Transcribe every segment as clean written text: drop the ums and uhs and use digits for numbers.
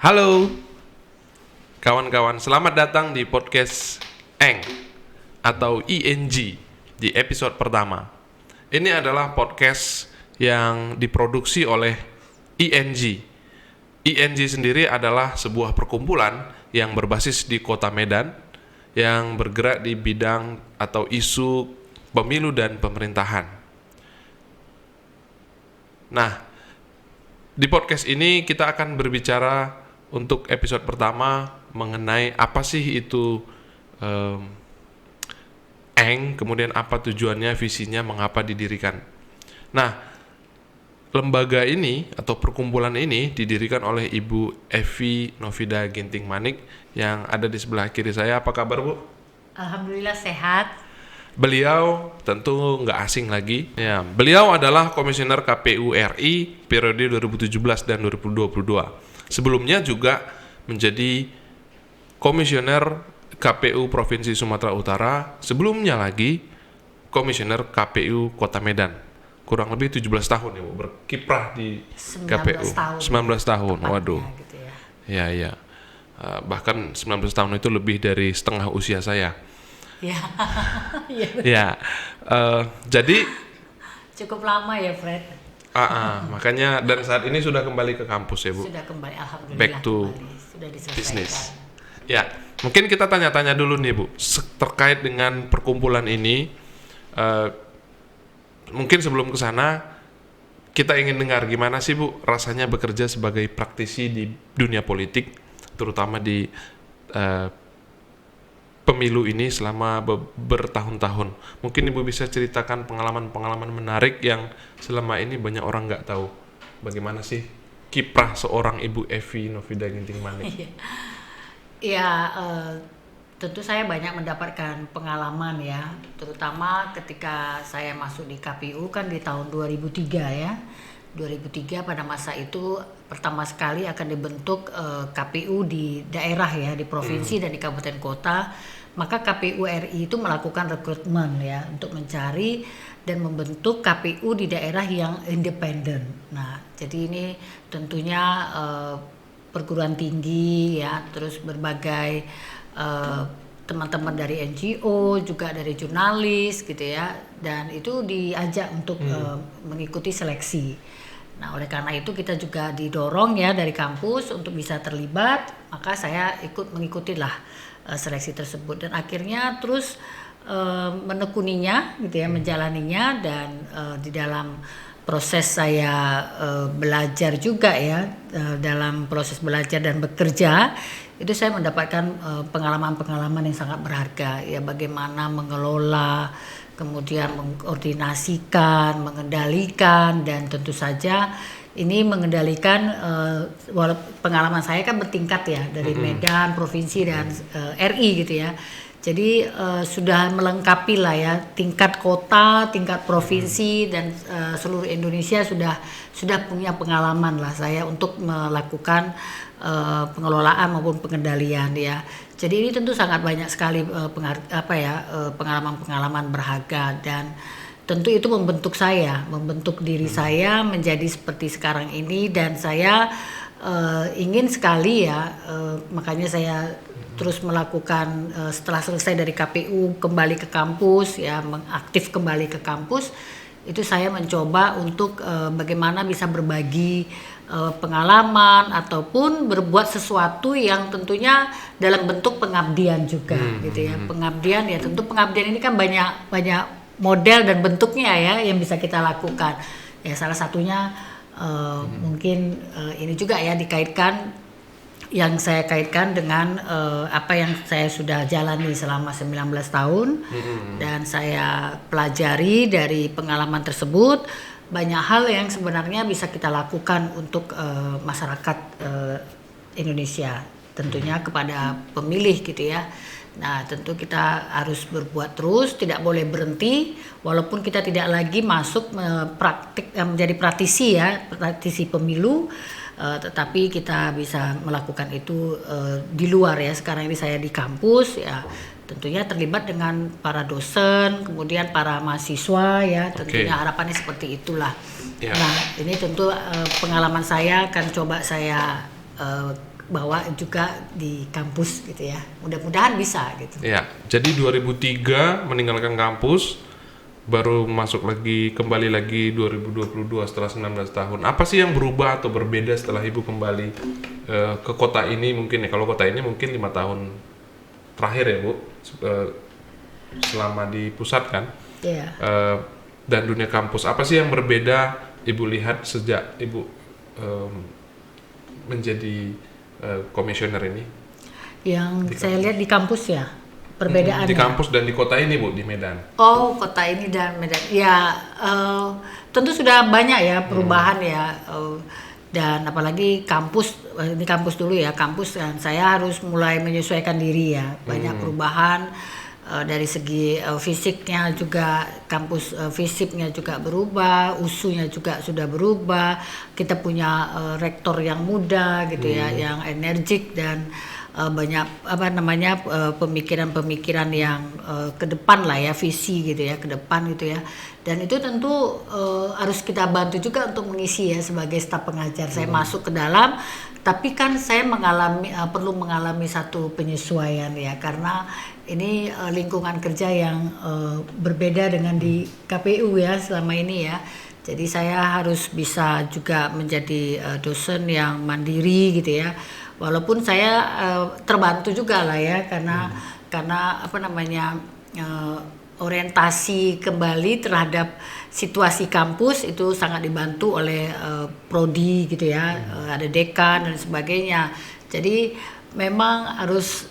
Halo kawan-kawan, selamat datang di podcast ENG atau ING di episode pertama. Ini adalah podcast yang diproduksi oleh ING. ING sendiri adalah sebuah perkumpulan yang berbasis di kota Medan yang bergerak di bidang atau isu pemilu dan pemerintahan. Nah, di podcast ini kita akan berbicara untuk episode pertama mengenai apa sih itu ENG, kemudian apa tujuannya, visinya, mengapa didirikan. Nah, lembaga ini atau perkumpulan ini didirikan oleh Ibu Evi Novida Ginting Manik yang ada di sebelah kiri saya. Apa kabar, Bu? Alhamdulillah sehat. Beliau tentu nggak asing lagi. Ya, beliau adalah Komisioner KPU RI periode 2017 dan 2022. Sebelumnya juga menjadi Komisioner KPU Provinsi Sumatera Utara. Sebelumnya lagi Komisioner KPU Kota Medan. Kurang lebih 17 tahun ya, Bu, berkiprah di 19 KPU. tahun. 19 tahun, Tepatnya, waduh. gitu ya. Ya. Bahkan 19 tahun itu lebih dari setengah usia saya. Ya. Ya. Ya, jadi Cukup lama ya, Fred. makanya dan saat ini sudah kembali ke kampus ya, Bu. Sudah kembali, alhamdulillah. Back to sudah diselesaikan. Business. Ya, mungkin kita tanya-tanya dulu nih, Bu, terkait dengan perkumpulan ini. Mungkin sebelum ke sana kita ingin dengar gimana sih, Bu, rasanya bekerja sebagai praktisi di dunia politik, terutama di pemilu ini selama bertahun-tahun. Mungkin Ibu bisa ceritakan pengalaman-pengalaman menarik yang selama ini banyak orang nggak tahu. Bagaimana sih kiprah seorang Ibu Evi Novida Ginting Manik? Ya, tentu saya banyak mendapatkan pengalaman ya, terutama ketika saya masuk di KPU kan di tahun 2003 ya. 2003 pada masa itu pertama sekali akan dibentuk KPU di daerah ya, di provinsi dan di kabupaten kota. Maka KPU RI itu melakukan rekrutmen ya untuk mencari dan membentuk KPU di daerah yang independen. Nah, jadi ini tentunya perguruan tinggi ya, terus berbagai teman-teman dari NGO, juga dari jurnalis gitu ya, dan itu diajak untuk mengikuti seleksi. Nah, oleh karena itu kita juga didorong ya dari kampus untuk bisa terlibat, maka saya ikut mengikutilah seleksi tersebut dan akhirnya terus menekuninya gitu ya, menjalaninya, dan di dalam proses saya belajar juga ya, dalam proses belajar dan bekerja itu saya mendapatkan pengalaman-pengalaman yang sangat berharga ya, bagaimana mengelola, kemudian mengkoordinasikan, mengendalikan, dan tentu saja ini mengendalikan pengalaman saya kan bertingkat ya, dari Medan, provinsi, dan RI gitu ya. Jadi sudah melengkapi lah ya, tingkat kota, tingkat provinsi, dan seluruh Indonesia sudah punya pengalaman lah saya untuk melakukan pengelolaan maupun pengendalian ya. Jadi ini tentu sangat banyak sekali pengalaman-pengalaman berharga, dan tentu itu membentuk diri saya menjadi seperti sekarang ini, dan saya ingin sekali ya, makanya saya terus melakukan setelah selesai dari KPU kembali ke kampus ya, mengaktif kembali ke kampus, itu saya mencoba untuk bagaimana bisa berbagi pengalaman ataupun berbuat sesuatu yang tentunya dalam bentuk pengabdian juga gitu ya. Pengabdian ya, tentu pengabdian ini kan banyak model dan bentuknya ya yang bisa kita lakukan. Ya, salah satunya mungkin ini juga ya dikaitkan, yang saya kaitkan dengan apa yang saya sudah jalani selama 19 tahun dan saya pelajari dari pengalaman tersebut. Banyak hal yang sebenarnya bisa kita lakukan untuk masyarakat Indonesia, tentunya kepada pemilih gitu ya. Nah, tentu kita harus berbuat terus, tidak boleh berhenti, walaupun kita tidak lagi masuk menjadi praktisi pemilu, tetapi kita bisa melakukan itu di luar ya. Sekarang ini saya di kampus ya, tentunya terlibat dengan para dosen, kemudian para mahasiswa ya, tentunya harapannya seperti itulah. Nah, ini tentu pengalaman saya akan coba saya bawa juga di kampus gitu ya. Mudah-mudahan bisa gitu. Ya, jadi 2003 meninggalkan kampus, baru kembali lagi 2022 setelah 19 tahun. Apa sih yang berubah atau berbeda setelah Ibu kembali ke kota ini mungkin ya? Kalau kota ini mungkin 5 tahun terakhir ya Bu, selama di pusat kan? Iya. Dan dunia kampus. Apa sih yang berbeda Ibu lihat sejak Ibu menjadi komisioner ini? Yang saya lihat di kampus ya. Perbedaannya. Di kampus dan di kota ini Bu, di Medan. Oh, kota ini dan Medan. Ya, tentu sudah banyak ya perubahan ya. Dan apalagi kampus, ini kampus dulu ya, kampus dan saya harus mulai menyesuaikan diri ya. Banyak perubahan dari segi fisiknya juga, kampus fisiknya juga berubah, USU-nya juga sudah berubah. Kita punya rektor yang muda gitu ya, yang energik dan banyak pemikiran-pemikiran yang ke depan lah ya, visi gitu ya, ke depan gitu ya. Dan itu tentu harus kita bantu juga untuk mengisi ya sebagai staf pengajar. Saya masuk ke dalam, tapi kan saya perlu mengalami satu penyesuaian ya, karena ini lingkungan kerja yang berbeda dengan di KPU ya selama ini ya. Jadi saya harus bisa juga menjadi dosen yang mandiri gitu ya. Walaupun saya terbantu juga lah ya, karena orientasi kembali terhadap situasi kampus itu sangat dibantu oleh prodi gitu ya, ada dekan dan sebagainya. Jadi memang harus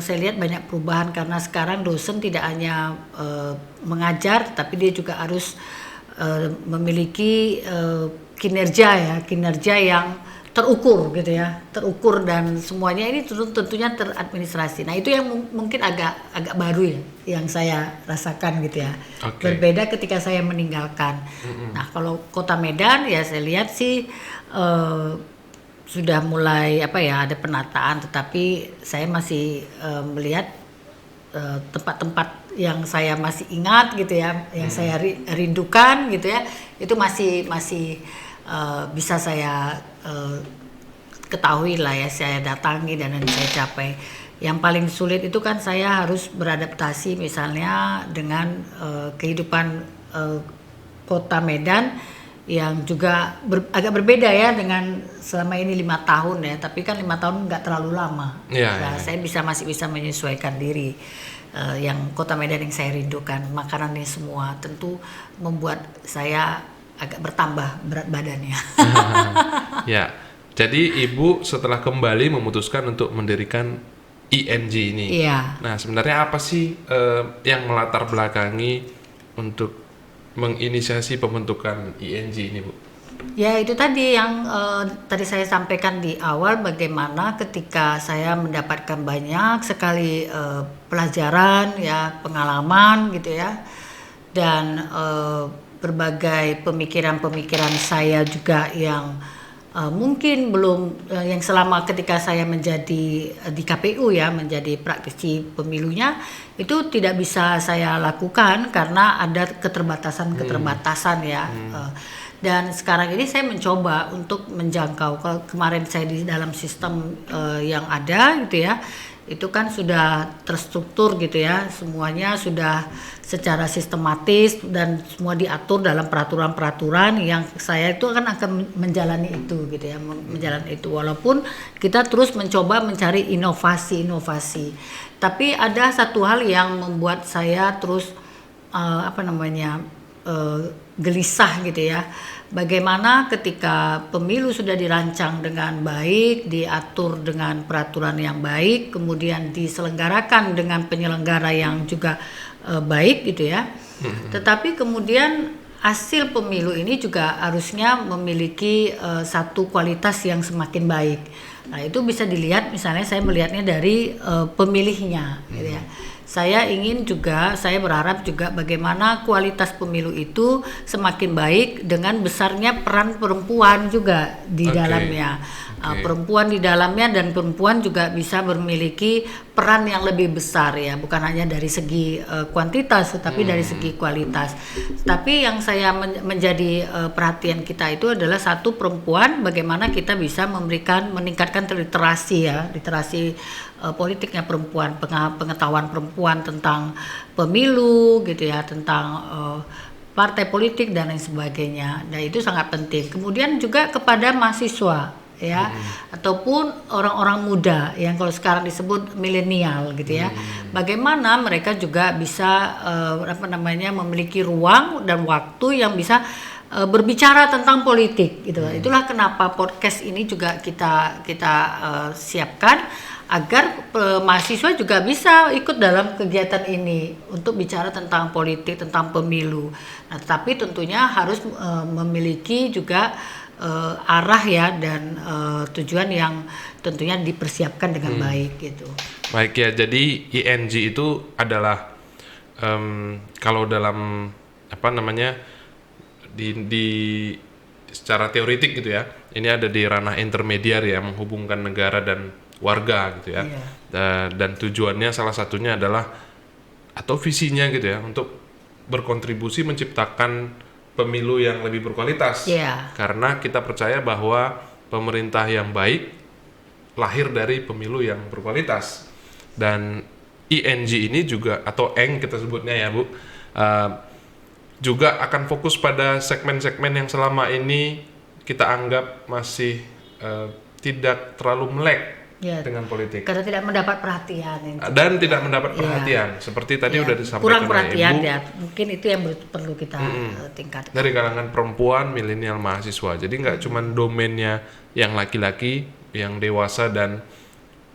saya lihat banyak perubahan, karena sekarang dosen tidak hanya mengajar, tapi dia juga harus memiliki kinerja yang terukur gitu ya, terukur, dan semuanya ini tentunya teradministrasi. Nah itu yang mungkin agak baru ya, yang saya rasakan gitu ya. Okay. Berbeda ketika saya meninggalkan. Nah kalau Kota Medan ya saya lihat sih sudah mulai ada penataan, tetapi saya masih melihat tempat-tempat yang saya masih ingat gitu ya, yang saya rindukan gitu ya, itu masih bisa saya ketahui lah ya, saya datangi dan saya capai. Yang paling sulit itu kan saya harus beradaptasi misalnya dengan kehidupan Kota Medan yang juga agak berbeda ya dengan selama ini 5 tahun ya, tapi kan 5 tahun nggak terlalu lama. Saya masih bisa menyesuaikan diri. Yang Kota Medan yang saya rindukan, makanannya semua tentu membuat saya agak bertambah berat badannya. Ya, jadi Ibu setelah kembali memutuskan untuk mendirikan ING ini. Iya. Nah, sebenarnya apa sih yang melatar belakangi untuk menginisiasi pembentukan ING ini, Bu? Ya, itu tadi yang tadi saya sampaikan di awal, bagaimana ketika saya mendapatkan banyak sekali pelajaran ya, pengalaman gitu ya, dan berbagai pemikiran-pemikiran saya juga yang mungkin belum yang selama ketika saya menjadi di KPU ya, menjadi praktisi pemilunya itu tidak bisa saya lakukan karena ada keterbatasan ya. Dan sekarang ini saya mencoba untuk menjangkau. Kalau kemarin saya di dalam sistem yang ada gitu ya, itu kan sudah terstruktur gitu ya, semuanya sudah secara sistematis dan semua diatur dalam peraturan-peraturan yang saya itu akan menjalani itu gitu ya, menjalani itu, walaupun kita terus mencoba mencari inovasi, tapi ada satu hal yang membuat saya terus gelisah gitu ya. Bagaimana ketika pemilu sudah dirancang dengan baik, diatur dengan peraturan yang baik, kemudian diselenggarakan dengan penyelenggara yang juga baik gitu ya. Tetapi kemudian hasil pemilu ini juga harusnya memiliki satu kualitas yang semakin baik. Nah, itu bisa dilihat misalnya saya melihatnya dari pemilihnya gitu ya. Saya berharap juga bagaimana kualitas pemilu itu semakin baik dengan besarnya peran perempuan juga di dalamnya. Perempuan di dalamnya, dan perempuan juga bisa memiliki peran yang lebih besar ya, bukan hanya dari segi kuantitas tetapi dari segi kualitas. Tapi yang saya menjadi perhatian kita itu adalah satu, perempuan, bagaimana kita bisa meningkatkan literasi ya, literasi politiknya perempuan, pengetahuan perempuan tentang pemilu gitu ya, tentang partai politik dan lain sebagainya. Nah, itu sangat penting. Kemudian juga kepada mahasiswa ya, ataupun orang-orang muda yang kalau sekarang disebut milenial gitu ya. Bagaimana mereka juga bisa memiliki ruang dan waktu yang bisa berbicara tentang politik gitu. Itulah kenapa podcast ini juga kita siapkan agar mahasiswa juga bisa ikut dalam kegiatan ini untuk bicara tentang politik, tentang pemilu. Nah, tetapi tentunya harus memiliki juga arah ya dan tujuan yang tentunya dipersiapkan dengan baik gitu. Baik ya, jadi ING itu adalah kalau dalam di secara teoritik gitu ya, ini ada di ranah intermediar ya, menghubungkan negara dan warga gitu ya. Dan tujuannya salah satunya adalah atau visinya gitu ya, untuk berkontribusi menciptakan pemilu yang lebih berkualitas. Karena kita percaya bahwa pemerintah yang baik lahir dari pemilu yang berkualitas. Dan ING ini juga, atau ENG kita sebutnya ya Bu, juga akan fokus pada segmen-segmen yang selama ini kita anggap masih tidak terlalu melek dengan politik. Karena tidak mendapat perhatian. Dan tidak mendapat perhatian. Seperti tadi udah disampaikan kurang perhatian Ibu, ya. Mungkin itu yang perlu kita tingkatkan. dari kalangan perempuan, milenial, mahasiswa. Jadi nggak cuma domainnya yang laki-laki, yang dewasa dan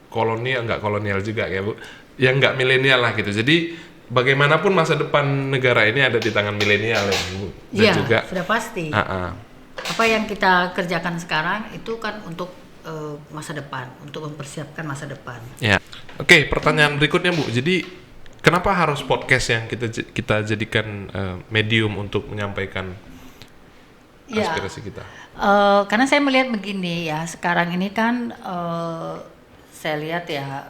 nggak kolonial juga ya Bu. Yang nggak milenial lah gitu. Jadi bagaimanapun masa depan negara ini ada di tangan milenial ya Bu. Dan juga sudah pasti. Apa yang kita kerjakan sekarang itu kan untuk masa depan, untuk mempersiapkan masa depan. Ya. Oke, pertanyaan berikutnya Bu. Jadi kenapa harus podcast yang kita jadikan medium untuk menyampaikan aspirasi kita? Karena saya melihat begini ya, sekarang ini kan saya lihat ya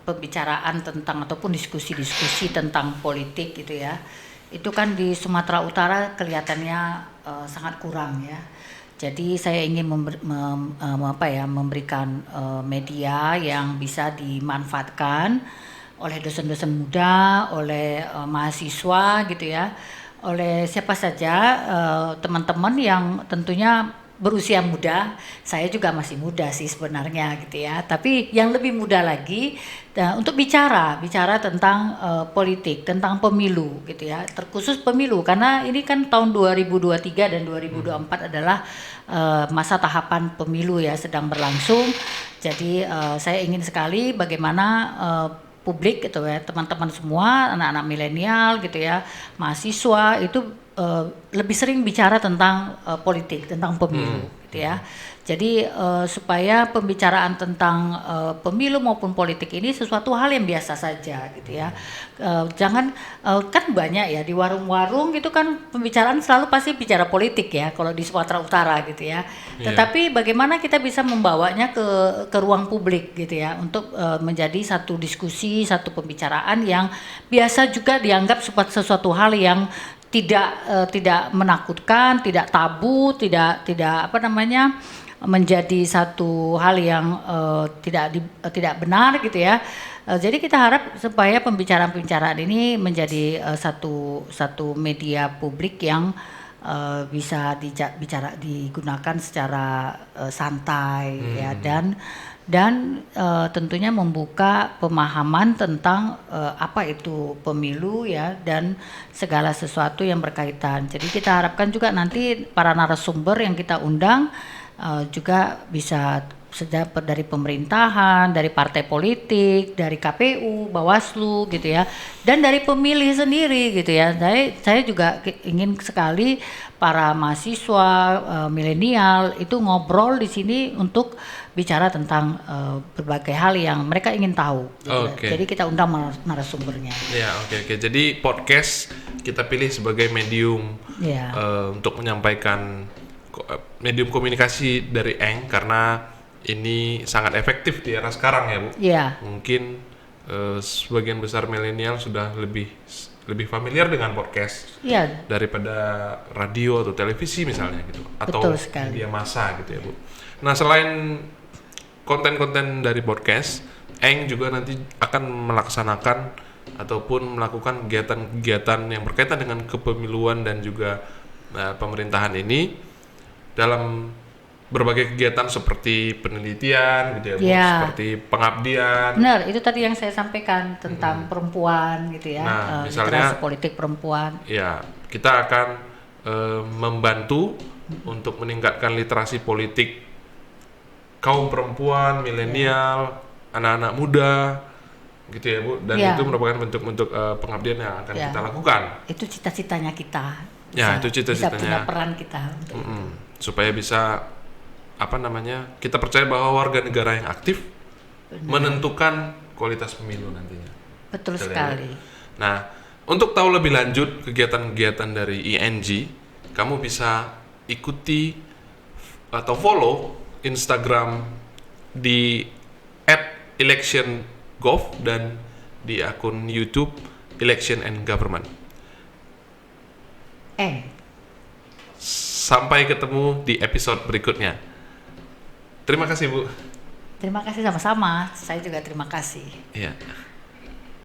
pembicaraan tentang ataupun diskusi-diskusi tentang politik gitu ya, itu kan di Sumatera Utara kelihatannya sangat kurang ya. Jadi saya ingin memberikan media yang bisa dimanfaatkan oleh dosen-dosen muda, oleh mahasiswa gitu ya, oleh siapa saja teman-teman yang tentunya berusia muda. Saya juga masih muda sih sebenarnya gitu ya, tapi yang lebih muda lagi untuk bicara tentang politik, tentang pemilu gitu ya, terkhusus pemilu karena ini kan tahun 2023 dan 2024 adalah masa tahapan pemilu ya, sedang berlangsung. Jadi saya ingin sekali bagaimana publik gitu ya, teman-teman semua, anak-anak milenial gitu ya, mahasiswa itu lebih sering bicara tentang politik, tentang pemilu gitu ya. Jadi supaya pembicaraan tentang pemilu maupun politik ini sesuatu hal yang biasa saja gitu ya. Jangan kan banyak ya di warung-warung gitu kan pembicaraan selalu pasti bicara politik ya kalau di Sumatera Utara gitu ya. Tetapi bagaimana kita bisa membawanya ke ruang publik gitu ya, untuk menjadi satu diskusi, satu pembicaraan yang biasa juga dianggap sesuatu hal yang tidak menakutkan, tidak tabu, tidak menjadi satu hal yang tidak benar gitu ya. Jadi kita harap supaya pembicaraan-pembicaraan ini menjadi satu media publik yang bisa digunakan secara santai ya, dan tentunya membuka pemahaman tentang apa itu pemilu ya, dan segala sesuatu yang berkaitan. Jadi kita harapkan juga nanti para narasumber yang kita undang juga bisa dari pemerintahan, dari partai politik, dari KPU, Bawaslu gitu ya, dan dari pemilih sendiri gitu ya. Saya juga ingin sekali para mahasiswa milenial itu ngobrol di sini untuk bicara tentang berbagai hal yang mereka ingin tahu. Gitu. Jadi kita undang narasumbernya. Ya, oke. Jadi podcast kita pilih sebagai medium untuk menyampaikan medium komunikasi dari ENG karena ini sangat efektif di era sekarang ya Bu. Iya. Mungkin sebagian besar milenial sudah lebih familiar dengan podcast Iya, daripada radio atau televisi misalnya gitu, atau betul sekali. media massa gitu ya Bu. Nah, selain konten-konten dari podcast, Eng juga nanti akan melaksanakan ataupun melakukan kegiatan-kegiatan yang berkaitan dengan kepemiluan dan juga pemerintahan ini dalam berbagai kegiatan seperti penelitian gitu ya Bu, Ya. seperti pengabdian. Benar, itu tadi yang saya sampaikan tentang perempuan gitu ya, Nah, misalnya literasi politik perempuan. Ya, kita akan membantu untuk meningkatkan literasi politik kaum perempuan, milenial, anak-anak muda, gitu ya Bu. Dan Ya. itu merupakan bentuk-bentuk pengabdian yang akan Ya. kita lakukan. Itu cita-citanya kita. Ya, itu Bisa cita-citanya. punya peran kita untuk Supaya bisa kita percaya bahwa warga negara yang aktif menentukan kualitas pemilu nantinya. betul Betul ya, sekali. Nah, untuk tahu lebih lanjut kegiatan-kegiatan dari ING, kamu bisa ikuti atau follow Instagram di @election.gov dan di akun YouTube Election and Government. Sampai ketemu di episode berikutnya. Terima kasih Bu. Terima kasih sama-sama. Saya juga terima kasih. Iya.